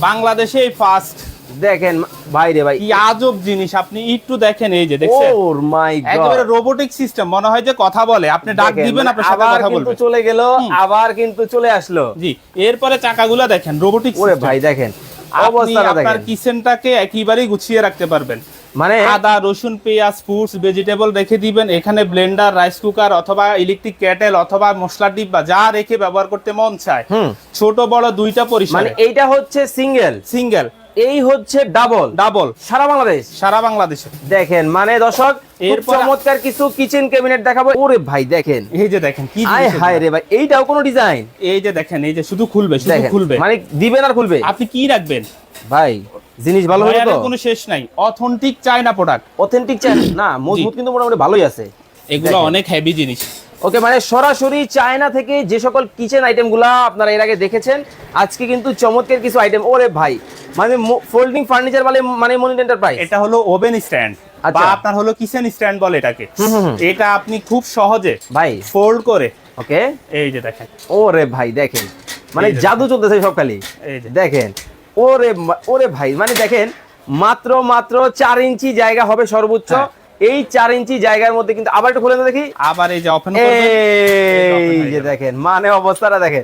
বাংলাদেশে ফার্স্ট। দেখেন ভাই রে ভাই, কি আজব জিনিস, আপনি একটু দেখেন, এই যে দেখছেন ওর মাই গড, একেবারে রোবোটিক সিস্টেম, মনে হয় যে কথা বলে, আপনি ডাক দিবেন আপনার সাথে আবার কথা কিন্তু বলবে। চলে গেল, আবার কিন্তু চলে আসলো। জি, এরপরে চাকাগুলো দেখেন রোবোটিক ওরে সিস্টেম। ভাই দেখেন আপনি অবস্থাটা আপনার দেখেন, কিচেনটাকে একেবারেই গুছিয়ে রাখতে পারবেন। মানে আদা, রসুন, পেঁয়াজ, ফ্রুটস, ভেজিটেবল রেখে দিবেন এখানে, ব্লেন্ডার, রাইস কুকার অথবা ইলেকট্রিক কেটেল অথবা মশলা ডিব্বা যা রেখে ব্যবহার করতে মন চায়। ছোট বড় দুইটা মানে পরিসরে। এইটা হচ্ছে সিঙ্গেল, সিঙ্গেল, এই হচ্ছে ডাবল, ডাবল, সারা বাংলাদেশ। সারা বাংলাদেশে। দেখেন মানে দর্শক, খুব এরপর চমৎকার কিছু কিচেন ক্যাবিনেট দেখাবো। ওরে ভাই দেখেন, এই যে দেখেন কি আয় জিনিস হায় এগুলো। রে ভাই, এইটাও কোনো ডিজাইন। এই যে দেখেন, এই যে শুধু খুলবে, শুধু দেখেন খুলবে, মানে দিবেন আর খুলবে। আপনি কি রাখবেন ভাই জিনিস ভালো হলো তো, ওয়্যারের কোনো শেষ নাই, অথেন্টিক চায়না প্রোডাক্ট। অথেন্টিক চাই না, মজবুত কিন্তু মোটামুটি ভালোই আছে। এগুলো দেখেন। অনেক হেভি জিনিস। ওকে, মানে সরাসরি চায়না থেকে যে সকল কিচেন আইটেম গুলা আপনারা এর আগে দেখেছেন, আজকে কিন্তু চমৎকার কিছু আইটেম। ওরে ভাই, মানে ফোল্ডিং ফার্নিচার বলে, মানে মনিট এন্টারপ্রাইজ। এটা হলো ওভেন স্ট্যান্ড বা আচ্ছা। আপনার হলো কিচেন স্ট্যান্ড বলে এটাকে। এটা আপনি খুব সহজে ভাই ফোল্ড করে, ওকে, এই যে দেখেন, ওরে ভাই দেখেন, মানে এই যে জাদু চলতেছে সব খালি। এই যে দেখেন ওরে ভাই, মানে দেখেন মাত্র 4 ইঞ্চি জায়গা হবে সর্বোচ্চ। হ্যাঁ। এই 4 ইঞ্চি জায়গার মধ্যে কিন্তু, আবার একটু খুলে না দেখি, আবার এই যে ওপেন করবেন, এই যে দেখেন মানে অবস্থাটা দেখেন,